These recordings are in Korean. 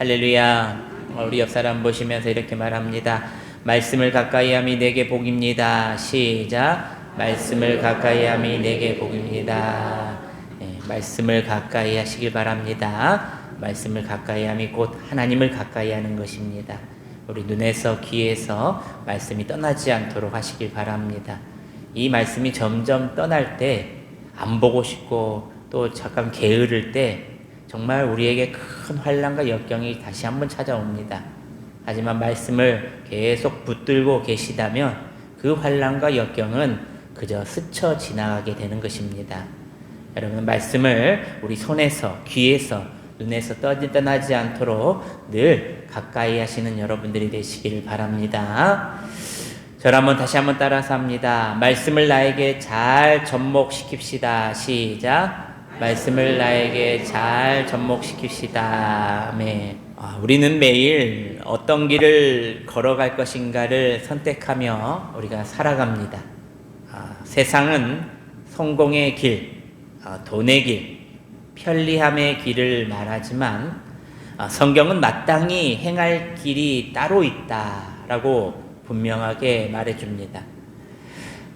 할렐루야. 우리 옆 사람 보시면서 이렇게 말합니다. 말씀을 가까이 함이 내게 복입니다. 시작. 말씀을 가까이 함이 내게 복입니다. 말씀을 가까이 하시길 바랍니다. 말씀을 가까이 함이 곧 하나님을 가까이 하는 것입니다. 우리 눈에서 귀에서 말씀이 떠나지 않도록 하시길 바랍니다. 이 말씀이 점점 떠날 때 안 보고 싶고 또 잠깐 게으를 때 정말 우리에게 큰 환난과 역경이 다시 한번 찾아옵니다. 하지만 말씀을 계속 붙들고 계시다면 그 환난과 역경은 그저 스쳐 지나가게 되는 것입니다. 여러분, 말씀을 우리 손에서, 귀에서, 눈에서 떠나지 않도록 늘 가까이 하시는 여러분들이 되시기를 바랍니다. 저를 다시 한번 따라서 합니다. 말씀을 나에게 잘 접목시킵시다. 시작. 말씀을 나에게 잘 접목시킵시다. 아멘. 우리는 매일 어떤 길을 걸어갈 것인가를 선택하며 우리가 살아갑니다. 세상은 성공의 길, 돈의 길, 편리함의 길을 말하지만 성경은 마땅히 행할 길이 따로 있다라고 분명하게 말해줍니다.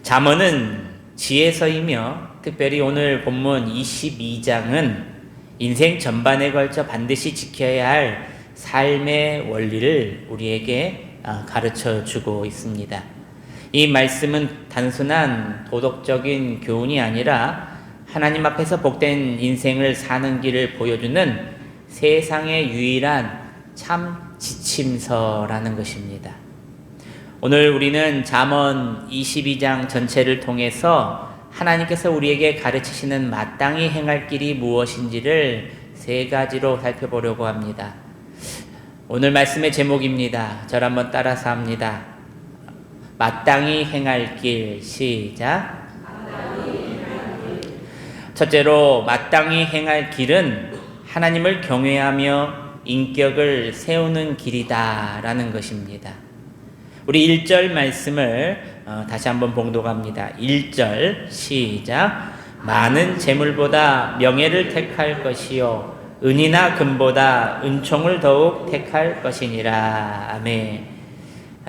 잠언은 지혜서이며 특별히 오늘 본문 22장은 인생 전반에 걸쳐 반드시 지켜야 할 삶의 원리를 우리에게 가르쳐 주고 있습니다. 이 말씀은 단순한 도덕적인 교훈이 아니라 하나님 앞에서 복된 인생을 사는 길을 보여주는 세상의 유일한 참 지침서라는 것입니다. 오늘 우리는 잠언 22장 전체를 통해서 하나님께서 우리에게 가르치시는 마땅히 행할 길이 무엇인지를 세 가지로 살펴보려고 합니다. 오늘 말씀의 제목입니다. 저를 한번 따라서 합니다. 마땅히 행할 길. 시작. 첫째로 마땅히 행할 길은 하나님을 경외하며 인격을 세우는 길이다라는 것입니다. 우리 1절 말씀을 다시 한번 봉독합니다. 1절 시작. 많은 재물보다 명예를 택할 것이요 은이나 금보다 은총을 더욱 택할 것이니라. 아멘.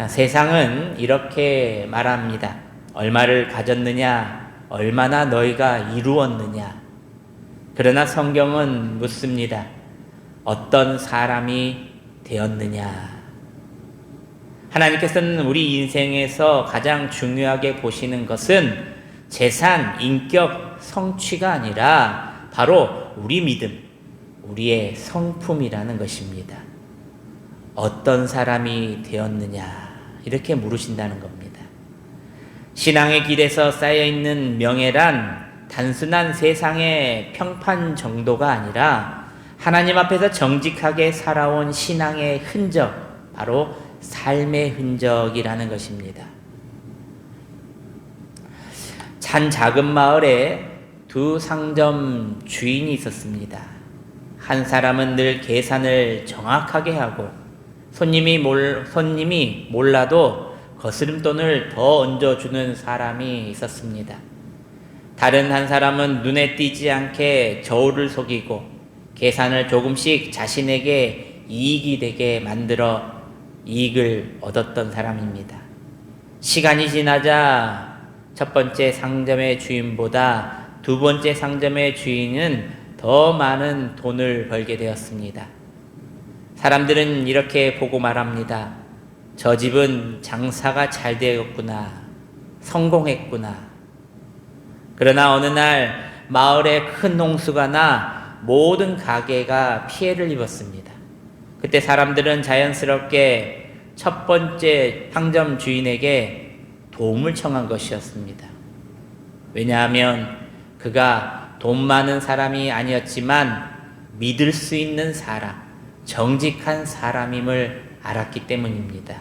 세상은 이렇게 말합니다. 얼마를 가졌느냐, 얼마나 너희가 이루었느냐. 그러나 성경은 묻습니다. 어떤 사람이 되었느냐. 하나님께서는 우리 인생에서 가장 중요하게 보시는 것은 재산, 인격, 성취가 아니라 바로 우리 믿음, 우리의 성품이라는 것입니다. 어떤 사람이 되었느냐 이렇게 물으신다는 겁니다. 신앙의 길에서 쌓여있는 명예란 단순한 세상의 평판 정도가 아니라 하나님 앞에서 정직하게 살아온 신앙의 흔적, 바로 삶의 흔적이라는 것입니다. 한 작은 마을에 두 상점 주인이 있었습니다. 한 사람은 늘 계산을 정확하게 하고 손님이 몰라도 거스름돈을 더 얹어주는 사람이 있었습니다. 다른 한 사람은 눈에 띄지 않게 저울을 속이고 계산을 조금씩 자신에게 이익이 되게 만들어 이익을 얻었던 사람입니다. 시간이 지나자 첫 번째 상점의 주인보다 두 번째 상점의 주인은 더 많은 돈을 벌게 되었습니다. 사람들은 이렇게 보고 말합니다. 저 집은 장사가 잘 되었구나. 성공했구나. 그러나 어느 날 마을에 큰 홍수가 나 모든 가게가 피해를 입었습니다. 그때 사람들은 자연스럽게 첫 번째 상점 주인에게 도움을 청한 것이었습니다. 왜냐하면 그가 돈 많은 사람이 아니었지만 믿을 수 있는 사람, 정직한 사람임을 알았기 때문입니다.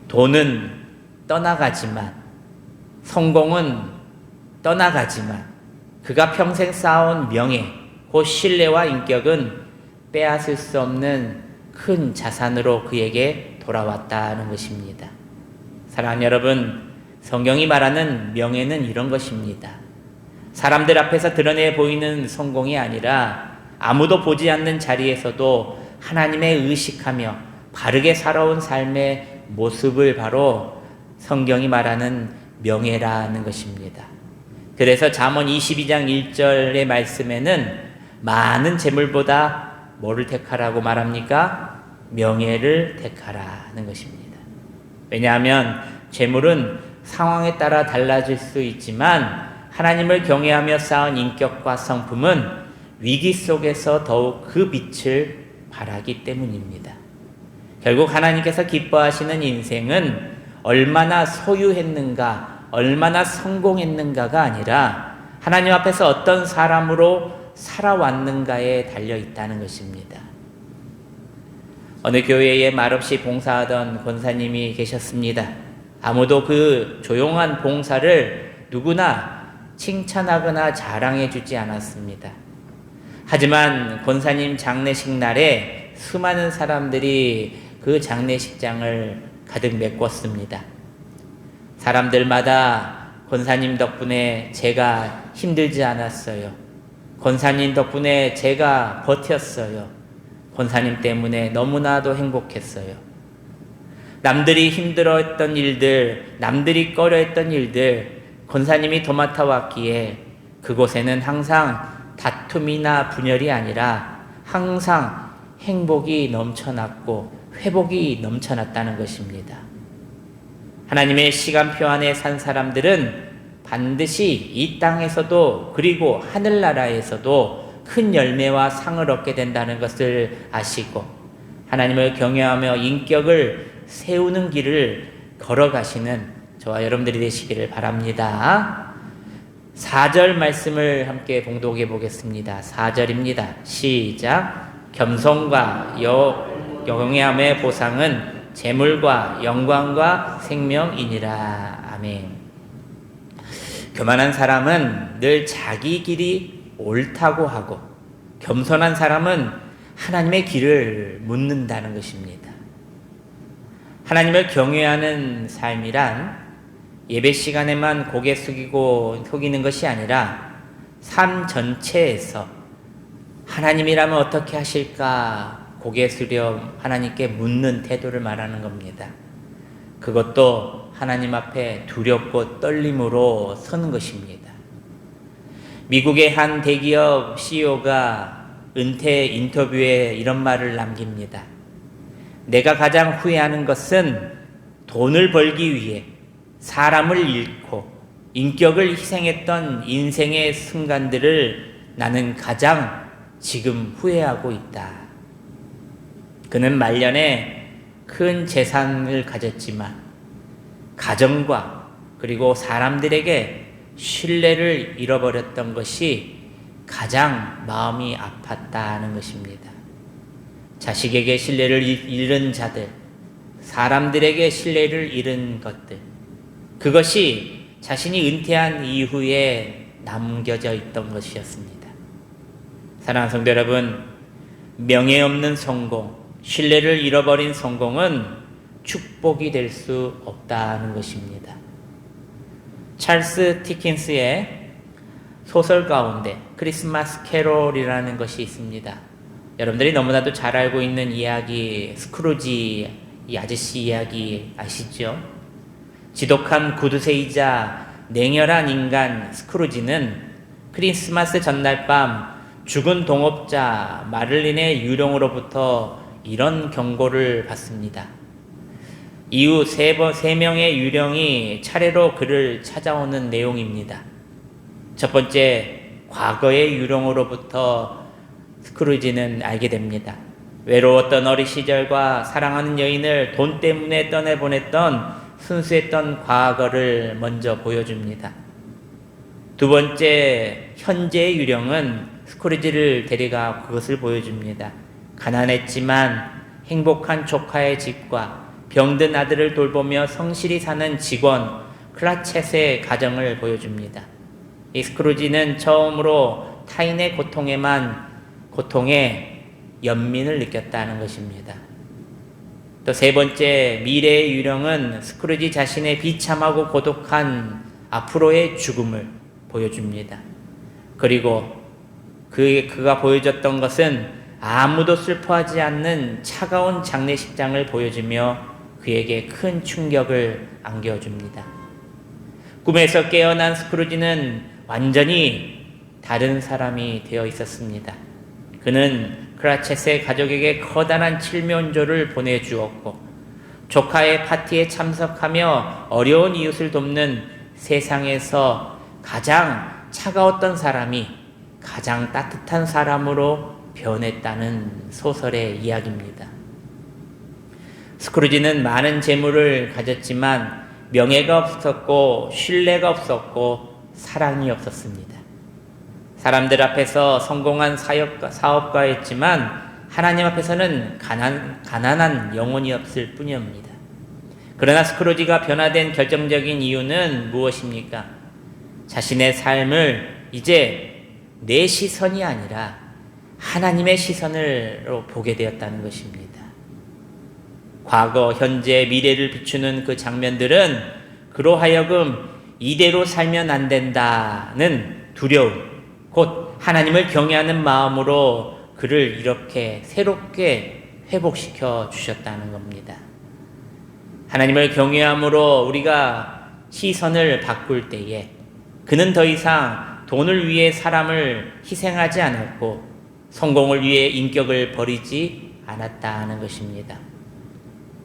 돈은 떠나가지만, 성공은 떠나가지만 그가 평생 쌓아온 명예, 곧 신뢰와 인격은 빼앗을 수 없는 큰 자산으로 그에게 돌아왔다는 것입니다. 사랑하는 여러분, 성경이 말하는 명예는 이런 것입니다. 사람들 앞에서 드러내 보이는 성공이 아니라 아무도 보지 않는 자리에서도 하나님의 의식하며 바르게 살아온 삶의 모습을 바로 성경이 말하는 명예라는 것입니다. 그래서 잠언 22장 1절의 말씀에는 많은 재물보다 뭐를 택하라고 말합니까? 명예를 택하라는 것입니다. 왜냐하면 재물은 상황에 따라 달라질 수 있지만 하나님을 경외하며 쌓은 인격과 성품은 위기 속에서 더욱 그 빛을 발하기 때문입니다. 결국 하나님께서 기뻐하시는 인생은 얼마나 소유했는가, 얼마나 성공했는가가 아니라 하나님 앞에서 어떤 사람으로 살아왔는가에 달려 있다는 것입니다. 어느 교회에 말없이 봉사하던 권사님이 계셨습니다. 아무도 그 조용한 봉사를 누구나 칭찬하거나 자랑해 주지 않았습니다. 하지만 권사님 장례식 날에 수많은 사람들이 그 장례식장을 가득 메꿨습니다. 사람들마다 권사님 덕분에 제가 힘들지 않았어요. 권사님 덕분에 제가 버텼어요. 권사님 때문에 너무나도 행복했어요. 남들이 힘들어했던 일들, 남들이 꺼려했던 일들 권사님이 도맡아 왔기에 그곳에는 항상 다툼이나 분열이 아니라 항상 행복이 넘쳐났고 회복이 넘쳐났다는 것입니다. 하나님의 시간표 안에 산 사람들은 반드시 이 땅에서도 그리고 하늘나라에서도 큰 열매와 상을 얻게 된다는 것을 아시고 하나님을 경외하며 인격을 세우는 길을 걸어가시는 저와 여러분들이 되시기를 바랍니다. 4절 말씀을 함께 봉독해 보겠습니다. 4절입니다. 시작. 겸손과 경외함의 보상은 재물과 영광과 생명이니라. 아멘. 교만한 사람은 늘 자기 길이 옳다고 하고 겸손한 사람은 하나님의 길을 묻는다는 것입니다. 하나님을 경외하는 삶이란 예배 시간에만 고개 숙이는 것이 아니라 삶 전체에서 하나님이라면 어떻게 하실까 고개 숙여 하나님께 묻는 태도를 말하는 겁니다. 그것도 하나님 앞에 두렵고 떨림으로 서는 것입니다. 미국의 한 대기업 CEO가 은퇴 인터뷰에 이런 말을 남깁니다. 내가 가장 후회하는 것은 돈을 벌기 위해 사람을 잃고 인격을 희생했던 인생의 순간들을 나는 가장 지금 후회하고 있다. 그는 말년에 큰 재산을 가졌지만 가정과 그리고 사람들에게 신뢰를 잃어버렸던 것이 가장 마음이 아팠다는 것입니다. 자식에게 신뢰를 잃은 자들, 사람들에게 신뢰를 잃은 것들, 그것이 자신이 은퇴한 이후에 남겨져 있던 것이었습니다. 사랑하는 성도 여러분, 명예 없는 성공, 신뢰를 잃어버린 성공은 축복이 될 수 없다는 것입니다. 찰스 디킨스의 소설 가운데 크리스마스 캐롤이라는 것이 있습니다. 여러분들이 너무나도 잘 알고 있는 이야기, 스크루지 이 아저씨 이야기 아시죠? 지독한 구두쇠이자 냉혈한 인간 스크루지는 크리스마스 전날 밤 죽은 동업자 마를린의 유령으로부터 이런 경고를 받습니다. 이후 세 명의 유령이 차례로 그를 찾아오는 내용입니다. 첫 번째, 과거의 유령으로부터 스크루지는 알게 됩니다. 외로웠던 어린 시절과 사랑하는 여인을 돈 때문에 떠내보냈던 순수했던 과거를 먼저 보여줍니다. 두 번째, 현재의 유령은 스크루지를 데려가 그것을 보여줍니다. 가난했지만 행복한 조카의 집과 병든 아들을 돌보며 성실히 사는 직원 클라쳇의 가정을 보여줍니다. 이 스크루지는 처음으로 타인의 고통에 연민을 느꼈다는 것입니다. 또 세 번째, 미래의 유령은 스크루지 자신의 비참하고 고독한 앞으로의 죽음을 보여줍니다. 그리고 그가 보여줬던 것은 아무도 슬퍼하지 않는 차가운 장례식장을 보여주며 그에게 큰 충격을 안겨줍니다. 꿈에서 깨어난 스크루지는 완전히 다른 사람이 되어 있었습니다. 그는 크라쳇의 가족에게 커다란 칠면조를 보내주었고 조카의 파티에 참석하며 어려운 이웃을 돕는 세상에서 가장 차가웠던 사람이 가장 따뜻한 사람으로 변했다는 소설의 이야기입니다. 스크루지는 많은 재물을 가졌지만 명예가 없었고 신뢰가 없었고 사랑이 없었습니다. 사람들 앞에서 성공한 사업가였지만 하나님 앞에서는 가난한 영혼이었을 뿐입니다. 그러나 스크루지가 변화된 결정적인 이유는 무엇입니까? 자신의 삶을 이제 내 시선이 아니라 하나님의 시선으로 보게 되었다는 것입니다. 과거, 현재, 미래를 비추는 그 장면들은 그로 하여금 이대로 살면 안 된다는 두려움, 곧 하나님을 경외하는 마음으로 그를 이렇게 새롭게 회복시켜 주셨다는 겁니다. 하나님을 경외함으로 우리가 시선을 바꿀 때에 그는 더 이상 돈을 위해 사람을 희생하지 않았고 성공을 위해 인격을 버리지 않았다는 것입니다.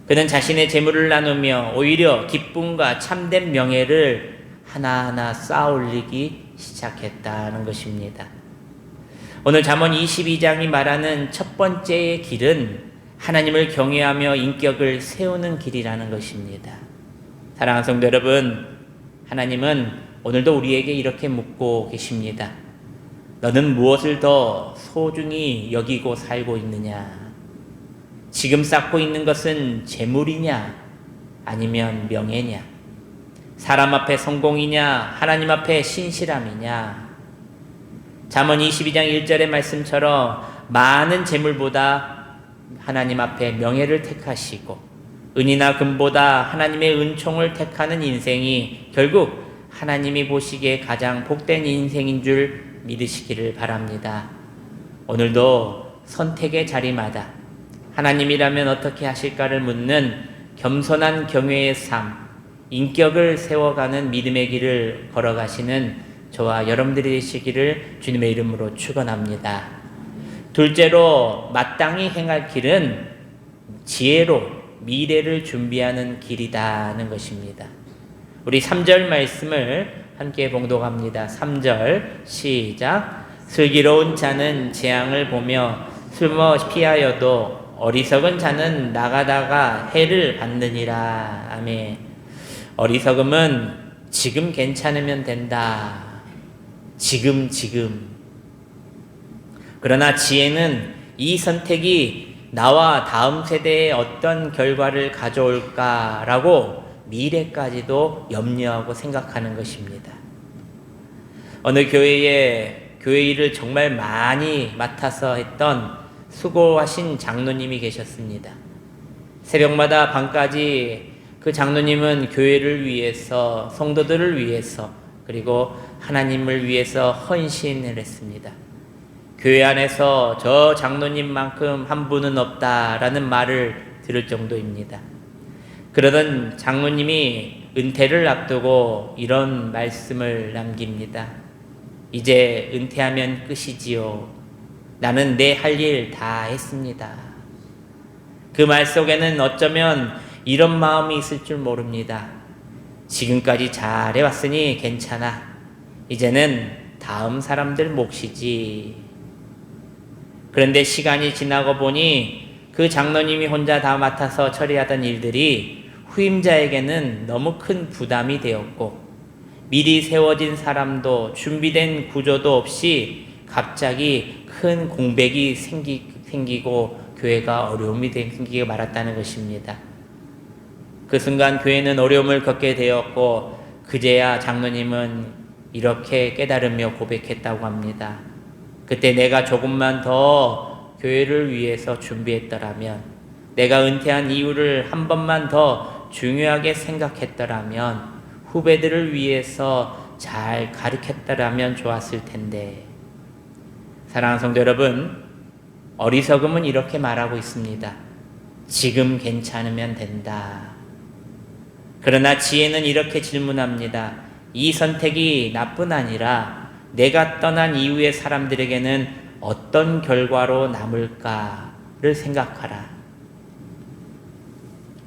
그는 자신의 재물을 나누며 오히려 기쁨과 참된 명예를 하나하나 쌓아올리기 시작했다는 것입니다. 오늘 잠언 22장이 말하는 첫 번째의 길은 하나님을 경외하며 인격을 세우는 길이라는 것입니다. 사랑하는 성도 여러분, 하나님은 오늘도 우리에게 이렇게 묻고 계십니다. 너는 무엇을 더 소중히 여기고 살고 있느냐? 지금 쌓고 있는 것은 재물이냐? 아니면 명예냐? 사람 앞에 성공이냐? 하나님 앞에 신실함이냐? 잠언 22장 1절의 말씀처럼 많은 재물보다 하나님 앞에 명예를 택하시고 은이나 금보다 하나님의 은총을 택하는 인생이 결국 하나님이 보시기에 가장 복된 인생인 줄 믿으시기를 바랍니다. 오늘도 선택의 자리마다 하나님이라면 어떻게 하실까를 묻는 겸손한 경외의 삶, 인격을 세워가는 믿음의 길을 걸어가시는 저와 여러분들이 되시기를 주님의 이름으로 축원합니다. 둘째로 마땅히 행할 길은 지혜로 미래를 준비하는 길이라는 것입니다. 우리 3절 말씀을 함께 봉독합니다. 3절 시작. 슬기로운 자는 재앙을 보며 숨어 피하여도 어리석은 자는 나가다가 해를 받느니라. 아멘. 어리석음은 지금 괜찮으면 된다. 지금. 그러나 지혜는 이 선택이 나와 다음 세대에 어떤 결과를 가져올까라고 미래까지도 염려하고 생각하는 것입니다. 어느 교회 일을 정말 많이 맡아서 했던 수고하신 장로님이 계셨습니다. 새벽마다 밤까지 그 장로님은 교회를 위해서, 성도들을 위해서, 그리고 하나님을 위해서 헌신을 했습니다. 교회 안에서 저 장로님만큼 한 분은 없다라는 말을 들을 정도입니다. 그러던 장로님이 은퇴를 앞두고 이런 말씀을 남깁니다. 이제 은퇴하면 끝이지요. 나는 내 할 일 다 했습니다. 그 말 속에는 어쩌면 이런 마음이 있을 줄 모릅니다. 지금까지 잘해왔으니 괜찮아. 이제는 다음 사람들 몫이지. 그런데 시간이 지나고 보니 그 장로님이 혼자 다 맡아서 처리하던 일들이 후임자에게는 너무 큰 부담이 되었고 미리 세워진 사람도 준비된 구조도 없이 갑자기 큰 공백이 생기고 교회가 어려움이 생기게 말았다는 것입니다. 그 순간 교회는 어려움을 겪게 되었고 그제야 장로님은 이렇게 깨달으며 고백했다고 합니다. 그때 내가 조금만 더 교회를 위해서 준비했더라면, 내가 은퇴한 이유를 한 번만 더 중요하게 생각했더라면, 후배들을 위해서 잘 가르쳤더라면 좋았을 텐데. 사랑하는 성도 여러분, 어리석음은 이렇게 말하고 있습니다. 지금 괜찮으면 된다. 그러나 지혜는 이렇게 질문합니다. 이 선택이 나뿐 아니라 내가 떠난 이후의 사람들에게는 어떤 결과로 남을까를 생각하라.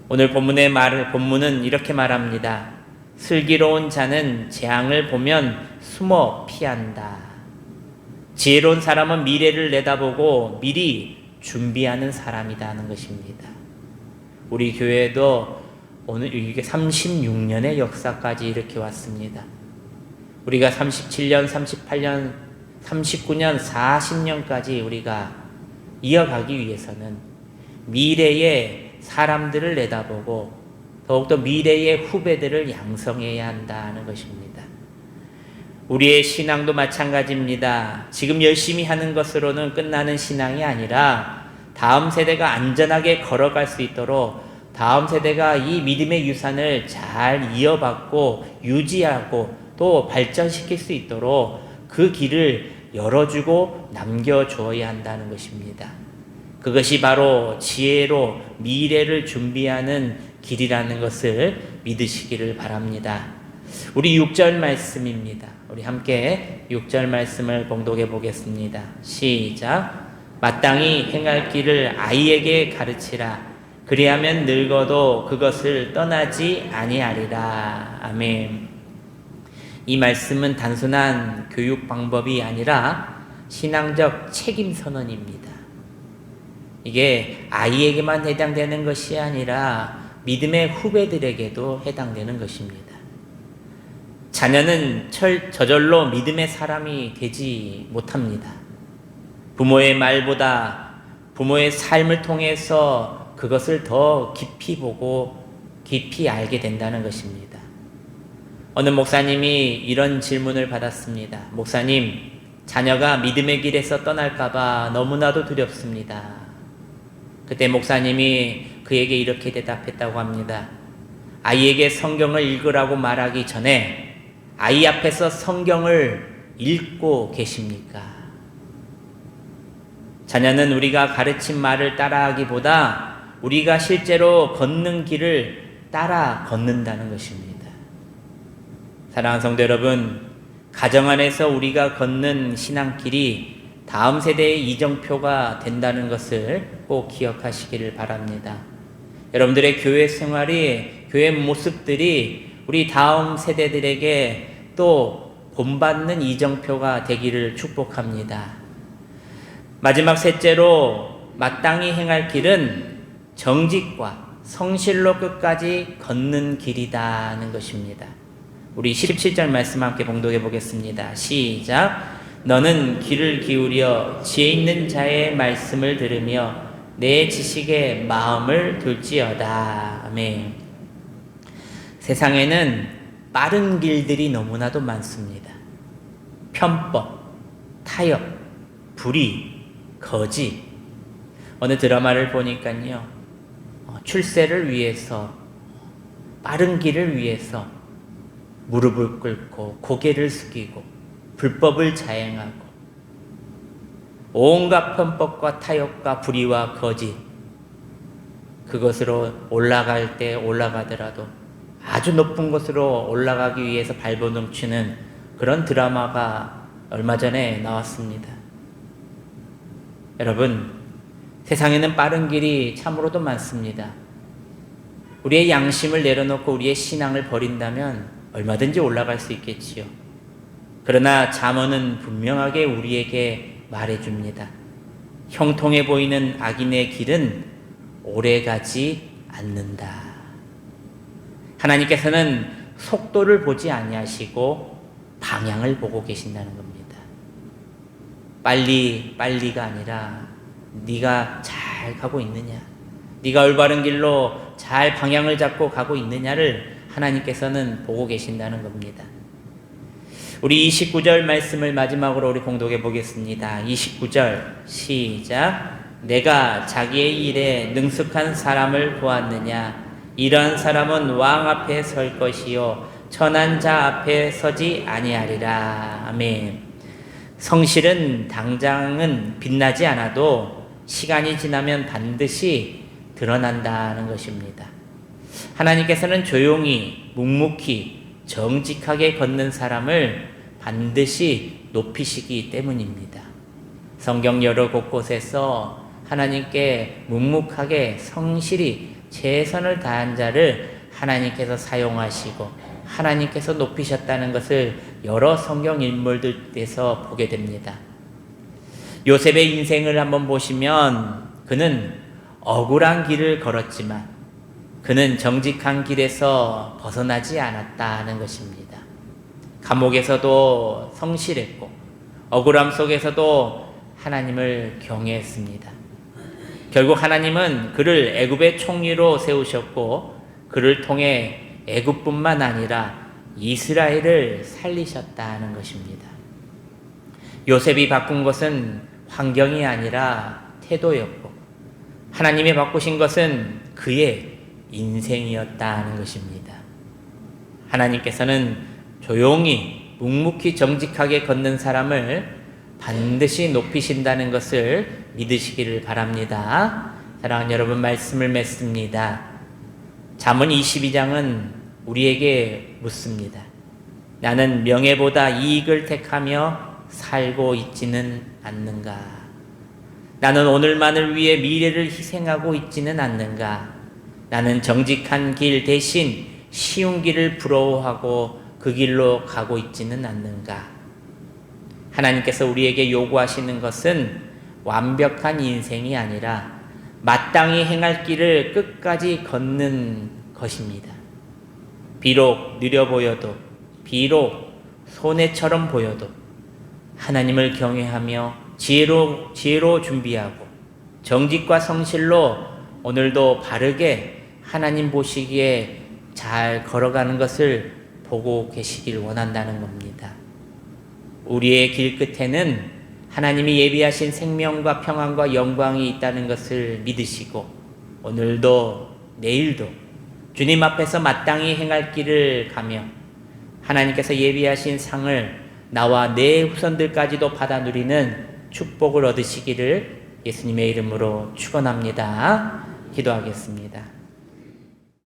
오늘 본문은 이렇게 말합니다. 슬기로운 자는 재앙을 보면 숨어 피한다. 지혜로운 사람은 미래를 내다보고 미리 준비하는 사람이다 하는 것입니다. 우리 교회도 오늘 이게 36년의 역사까지 이렇게 왔습니다. 우리가 37년, 38년, 39년, 40년까지 우리가 이어가기 위해서는 미래의 사람들을 내다보고 더욱더 미래의 후배들을 양성해야 한다는 것입니다. 우리의 신앙도 마찬가지입니다. 지금 열심히 하는 것으로는 끝나는 신앙이 아니라 다음 세대가 안전하게 걸어갈 수 있도록 다음 세대가 이 믿음의 유산을 잘 이어받고 유지하고 또 발전시킬 수 있도록 그 길을 열어주고 남겨주어야 한다는 것입니다. 그것이 바로 지혜로 미래를 준비하는 길이라는 것을 믿으시기를 바랍니다. 우리 6절 말씀입니다. 우리 함께 6절 말씀을 봉독해 보겠습니다. 시작. 마땅히 행할 길을 아이에게 가르치라. 그리하면 늙어도 그것을 떠나지 아니하리라. 아멘. 이 말씀은 단순한 교육 방법이 아니라 신앙적 책임 선언입니다. 이게 아이에게만 해당되는 것이 아니라 믿음의 후배들에게도 해당되는 것입니다. 자녀는 저절로 믿음의 사람이 되지 못합니다. 부모의 말보다 부모의 삶을 통해서 그것을 더 깊이 보고 깊이 알게 된다는 것입니다. 어느 목사님이 이런 질문을 받았습니다. 목사님, 자녀가 믿음의 길에서 떠날까봐 너무나도 두렵습니다. 그때 목사님이 그에게 이렇게 대답했다고 합니다. 아이에게 성경을 읽으라고 말하기 전에 아이 앞에서 성경을 읽고 계십니까? 자녀는 우리가 가르친 말을 따라하기보다 우리가 실제로 걷는 길을 따라 걷는다는 것입니다. 사랑하는 성도 여러분, 가정 안에서 우리가 걷는 신앙길이 다음 세대의 이정표가 된다는 것을 꼭 기억하시기를 바랍니다. 여러분들의 교회 생활이, 교회 모습들이 우리 다음 세대들에게 또 본받는 이정표가 되기를 축복합니다. 마지막 셋째로 마땅히 행할 길은 정직과 성실로 끝까지 걷는 길이다는 것입니다. 우리 17절 말씀 함께 봉독해 보겠습니다. 시작. 너는 귀를 기울여 지혜 있는 자의 말씀을 들으며 내 지식에 마음을 둘지어다. 아멘. 세상에는 빠른 길들이 너무나도 많습니다. 편법, 타협, 불의, 거짓. 어느 드라마를 보니까요, 출세를 위해서, 빠른 길을 위해서 무릎을 꿇고 고개를 숙이고 불법을 자행하고 온갖 편법과 타협과 불의와 거짓, 그것으로 올라갈 때 올라가더라도 아주 높은 곳으로 올라가기 위해서 발버둥치는 그런 드라마가 얼마 전에 나왔습니다. 여러분, 세상에는 빠른 길이 참으로도 많습니다. 우리의 양심을 내려놓고 우리의 신앙을 버린다면 얼마든지 올라갈 수 있겠지요. 그러나 잠언은 분명하게 우리에게 말해줍니다. 형통해 보이는 악인의 길은 오래가지 않는다. 하나님께서는 속도를 보지 아니하시고 방향을 보고 계신다는 겁니다. 빨리가 아니라 네가 잘 가고 있느냐, 네가 올바른 길로 잘 방향을 잡고 가고 있느냐를 하나님께서는 보고 계신다는 겁니다. 우리 29절 말씀을 마지막으로 우리 공독해 보겠습니다. 29절 시작. 내가 자기의 일에 능숙한 사람을 보았느냐? 이러한 사람은 왕 앞에 설 것이요 천한 자 앞에 서지 아니하리라. 아멘. 성실은 당장은 빛나지 않아도 시간이 지나면 반드시 드러난다는 것입니다. 하나님께서는 조용히, 묵묵히, 정직하게 걷는 사람을 반드시 높이시기 때문입니다. 성경 여러 곳곳에서 하나님께 묵묵하게 성실히 최선을 다한 자를 하나님께서 사용하시고 하나님께서 높이셨다는 것을 여러 성경 인물들에서 보게 됩니다. 요셉의 인생을 한번 보시면 그는 억울한 길을 걸었지만 그는 정직한 길에서 벗어나지 않았다는 것입니다. 감옥에서도 성실했고 억울함 속에서도 하나님을 경외했습니다. 결국 하나님은 그를 애굽의 총리로 세우셨고 그를 통해 애굽뿐만 아니라 이스라엘을 살리셨다는 것입니다. 요셉이 바꾼 것은 환경이 아니라 태도였고 하나님이 바꾸신 것은 그의 인생이었다는 것입니다. 하나님께서는 조용히 묵묵히 정직하게 걷는 사람을 반드시 높이신다는 것을 믿으시기를 바랍니다. 사랑하는 여러분, 말씀을 맺습니다. 잠언 22장은 우리에게 묻습니다. 나는 명예보다 이익을 택하며 살고 있지는 않는가? 나는 오늘만을 위해 미래를 희생하고 있지는 않는가? 나는 정직한 길 대신 쉬운 길을 부러워하고 그 길로 가고 있지는 않는가? 하나님께서 우리에게 요구하시는 것은 완벽한 인생이 아니라 마땅히 행할 길을 끝까지 걷는 것입니다. 비록 느려 보여도, 비록 손해처럼 보여도 하나님을 경외하며 지혜로 준비하고 정직과 성실로 오늘도 바르게 하나님 보시기에 잘 걸어가는 것을 보고 계시길 원한다는 겁니다. 우리의 길 끝에는 하나님이 예비하신 생명과 평안과 영광이 있다는 것을 믿으시고 오늘도 내일도 주님 앞에서 마땅히 행할 길을 가며 하나님께서 예비하신 상을 나와 내 후손들까지도 받아 누리는 축복을 얻으시기를 예수님의 이름으로 축원합니다. 기도하겠습니다.